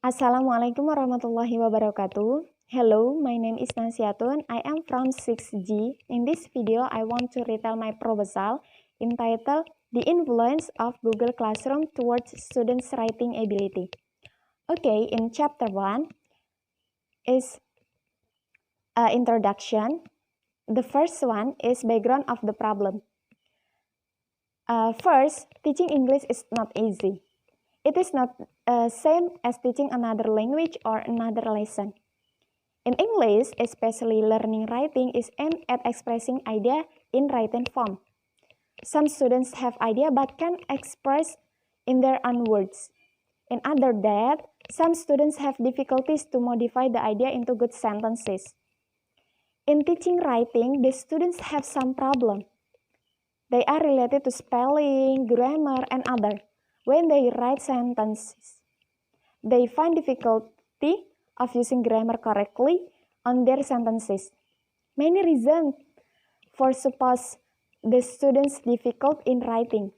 Assalamualaikum warahmatullahi wabarakatuh. Hello, my name is Nasyatun. I am from 6G. In this video, I want to retell my proposal entitled The Influence of Google Classroom Towards Students' Writing Ability. Okay, in chapter 1 is introduction. The first one is background of the problem. First, teaching English is not easy. It is not same as teaching another language or another lesson. In English, especially learning writing is aimed at expressing idea in written form. Some students have idea but can express in their own words. In other that, some students have difficulties to modify the idea into good sentences. In teaching writing, the students have some problem. They are related to spelling, grammar, and other. When they write sentences, they find difficulty of using grammar correctly on their sentences. Many reasons for suppose the students difficult in writing.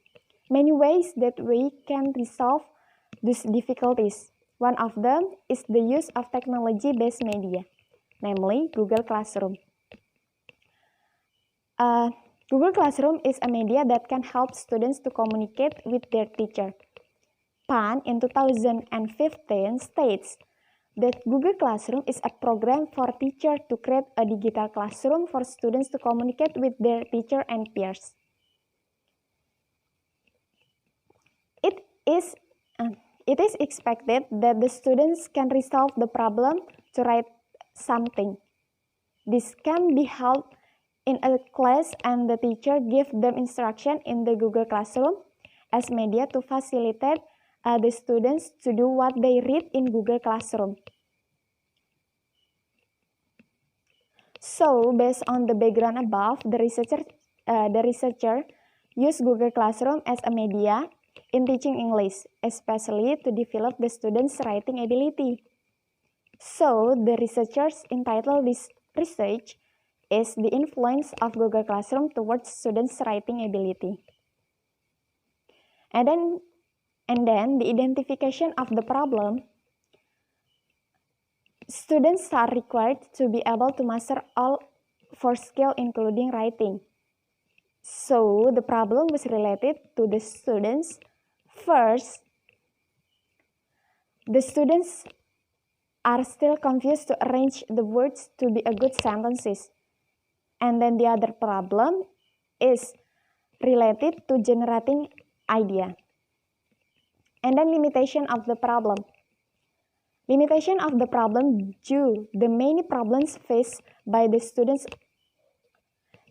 Many ways that we can resolve these difficulties. One of them is the use of technology-based media, namely Google Classroom. Google Classroom is a media that can help students to communicate with their teacher. PAN in 2015 states that Google Classroom is a program for teachers to create a digital classroom for students to communicate with their teacher and peers. It is expected that the students can resolve the problem to write something. This can be held in a class and the teacher give them instruction in the Google Classroom as media to facilitate the students to do what they read in Google Classroom. So, based on the background above, the researcher used Google Classroom as a media in teaching English, especially to develop the students' writing ability. So, the researchers entitled this research is the influence of Google Classroom towards students' writing ability. And then the identification of the problem. Students are required to be able to master all 4 skills including writing. So, the problem was related to the students. First, the students are still confused to arrange the words to be a good sentences. And then the other problem is related to generating idea. And then limitation of the problem. Limitation of the problem due the many problems faced by the students.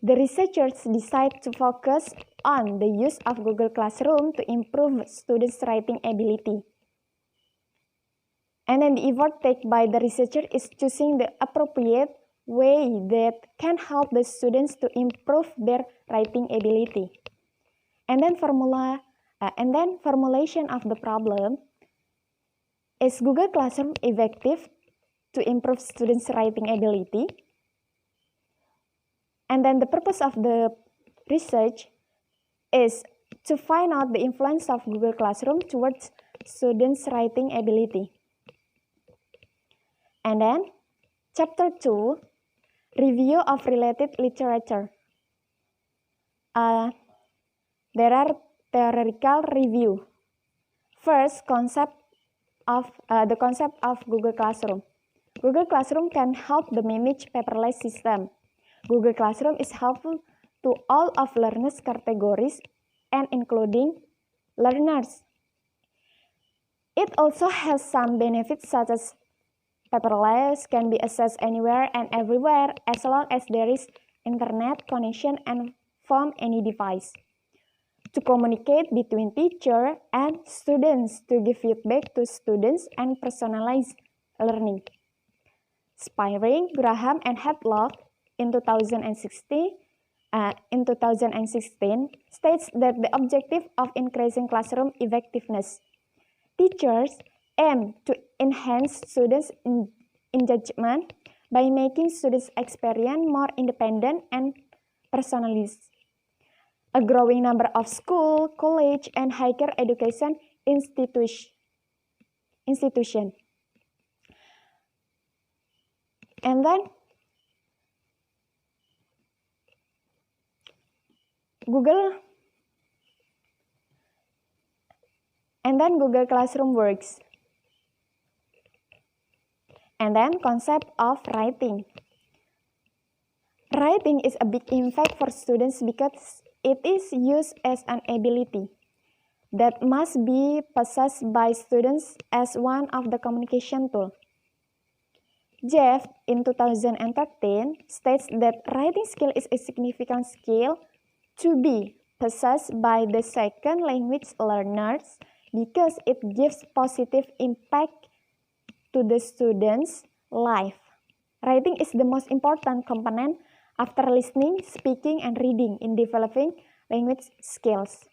The researchers decide to focus on the use of Google Classroom to improve students' writing ability. And then the effort taken by the researcher is choosing the appropriate way that can help the students to improve their writing ability. And then formulation of the problem. Is Google Classroom effective to improve students' writing ability? And then the purpose of the research is to find out the influence of Google Classroom towards students' writing ability. And then chapter 2, review of related literature. There are theoretical review. First, the concept of Google Classroom. Google Classroom can help the manage paperless system. Google Classroom is helpful to all of learners categories and including learners. It also has some benefits such as paperless can be accessed anywhere and everywhere as long as there is internet connection and from any device. To communicate between teacher and students to give feedback to students and personalize learning. Spiring, Graham, and Hadlock in 2016 states that the objective of increasing classroom effectiveness. Teachers aim to enhance students' engagement by making students' experience more independent and personalized. A growing number of school, college, and higher education institutions And then Google Classroom works. And then concept of writing. Writing is a big impact for students because it is used as an ability that must be possessed by students as one of the communication tools. Jeff, in 2013, states that writing skill is a significant skill to be possessed by the second language learners because it gives positive impact to the student's life. Writing is the most important component after listening, speaking, and reading in developing language skills.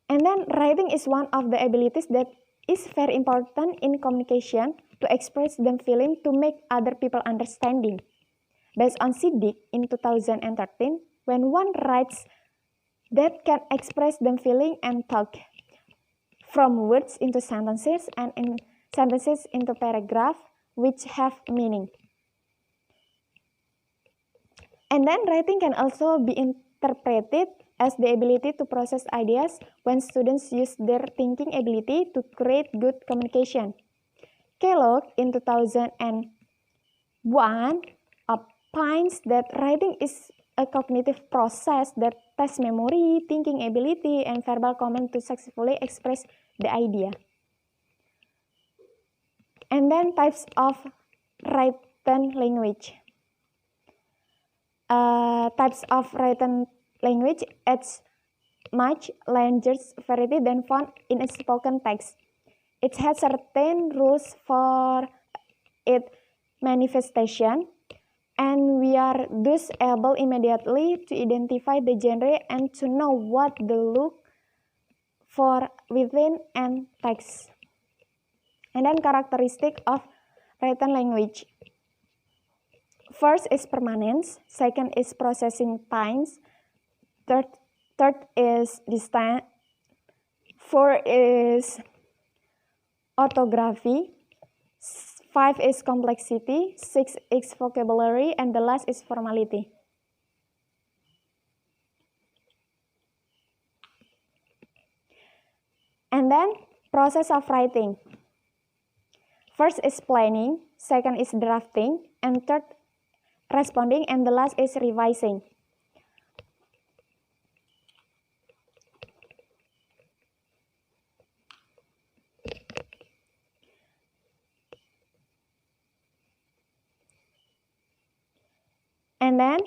And then writing is one of the abilities that is very important in communication to express them feeling to make other people understanding. Based on Siddiq in 2013, when one writes that can express them feeling and talk from words into sentences and in sentences into paragraphs which have meaning. And then writing can also be interpreted as the ability to process ideas when students use their thinking ability to create good communication. Kellogg in 2001 opines that writing is a cognitive process that tests memory, thinking ability, and verbal command to successfully express the idea. And then types of written language. Types of written language adds much larger variety than found in a spoken text. It has certain rules for its manifestation, and we are thus able immediately to identify the genre and to know what to look for within an text. And then characteristic of written language. First is permanence, second is processing times, third is distance, four is orthography, 5 is complexity, 6 is vocabulary, and the last is formality. And then process of writing. First is planning, second is drafting, and third responding, and the last is revising. And then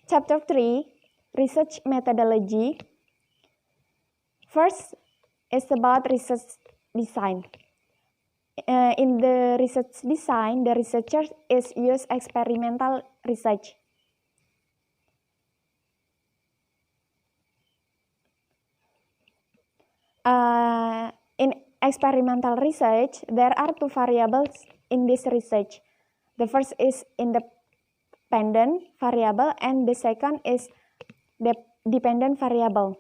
chapter 3, research methodology. First is about research design. In the research design, the researcher is use experimental research. In experimental research, there are two variables in this research. The first is independent variable and the second is the dependent variable.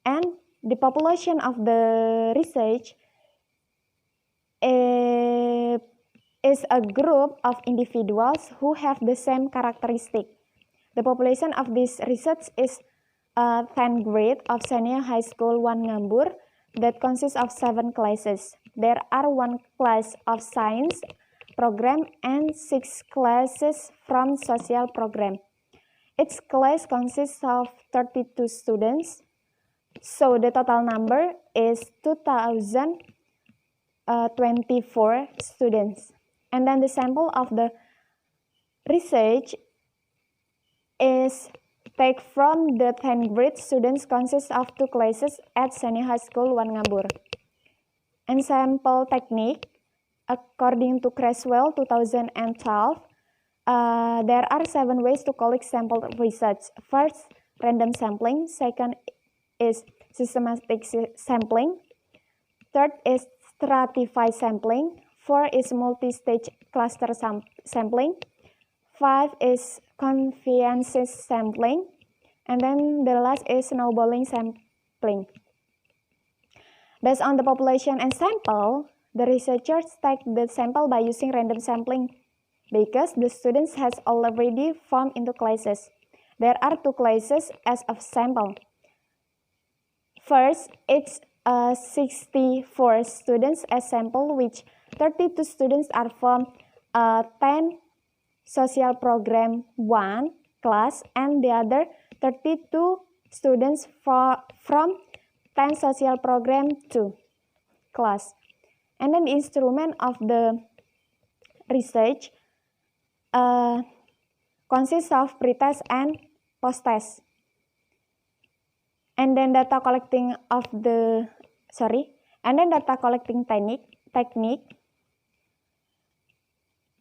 And the population of the research is a group of individuals who have the same characteristic. The population of this research is 10th grade of Senior High School 1 Ngambur that consists of 7 classes. There are 1 class of science program and 6 classes from social program. Each class consists of 32 students, so the total number is 2,024 students. And then the sample of the research is taken from the 10th grade students consists of 2 classes at Senior High School 1 Ngambur. And sample technique, according to Creswell 2012, there are 7 ways to collect sample research. First, random sampling. Second is systematic sampling. Third is stratified sampling. 4 is multi-stage cluster sampling. 5 is confidence sampling. And then the last is snowballing sampling. Based on the population and sample, The researchers take the sample by using random sampling because the students has already formed into classes. There are 2 classes as of sample. First, it's 64 students as sample, which 32 students are from 10 social program 1 class, and the other 32 students from 10 social program 2 class. And then the instrument of the research consists of pretest and posttest. And then data collecting technique.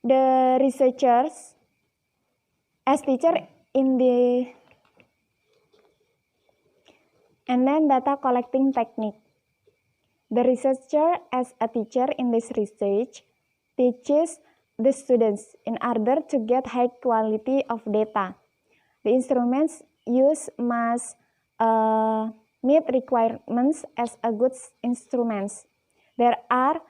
The researchers as teacher in the, and then data collecting technique. The researcher as a teacher in this research teaches the students in order to get high quality of data. The instruments used must meet requirements as a good instruments. There are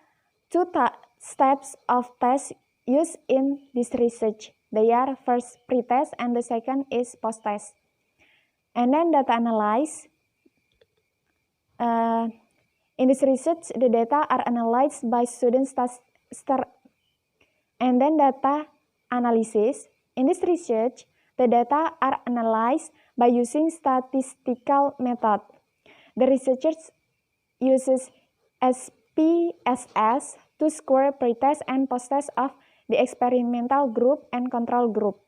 2 steps of test used in this research. They are first pretest and the second is posttest. And then data analysis. In this research, the data are analyzed by students and then data analysis. In this research, the data are analyzed by using statistical method. The researchers uses SPSS to score pretest and posttest of the experimental group and control group.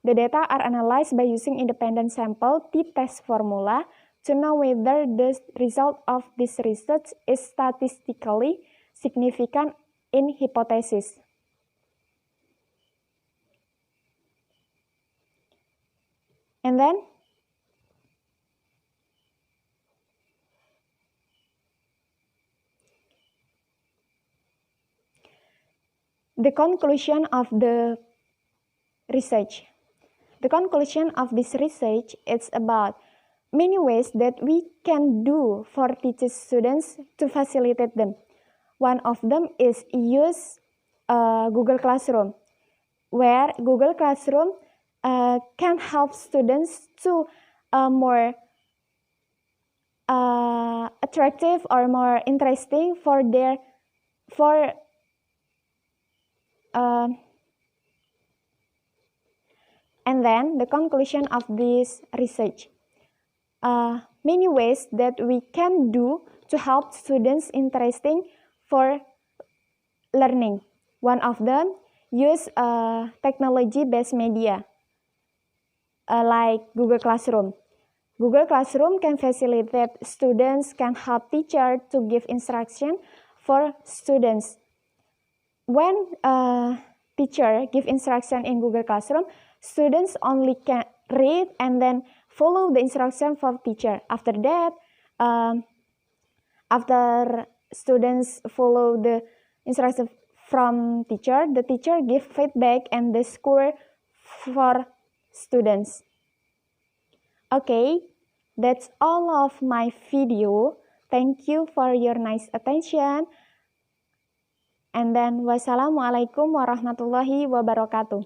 The data are analyzed by using independent sample t-test formula to know whether the result of this research is statistically significant in hypothesis. And then the conclusion of the research. The conclusion of this research is about many ways that we can do for teaching students to facilitate them. One of them is use Google Classroom, where Google Classroom can help students to more attractive or more interesting and then the conclusion of this research. Many ways that we can do to help students interesting for learning. One of them, use technology-based media like Google Classroom. Google Classroom can facilitate students, can help teachers to give instruction for students. When teacher give instruction in Google Classroom, students only can read and then follow the instruction from teacher. After that, after students follow the instruction from teacher, the teacher give feedback and the score for students. Okay, that's all of my video. Thank you for your nice attention. And then wassalamualaikum warahmatullahi wabarakatuh.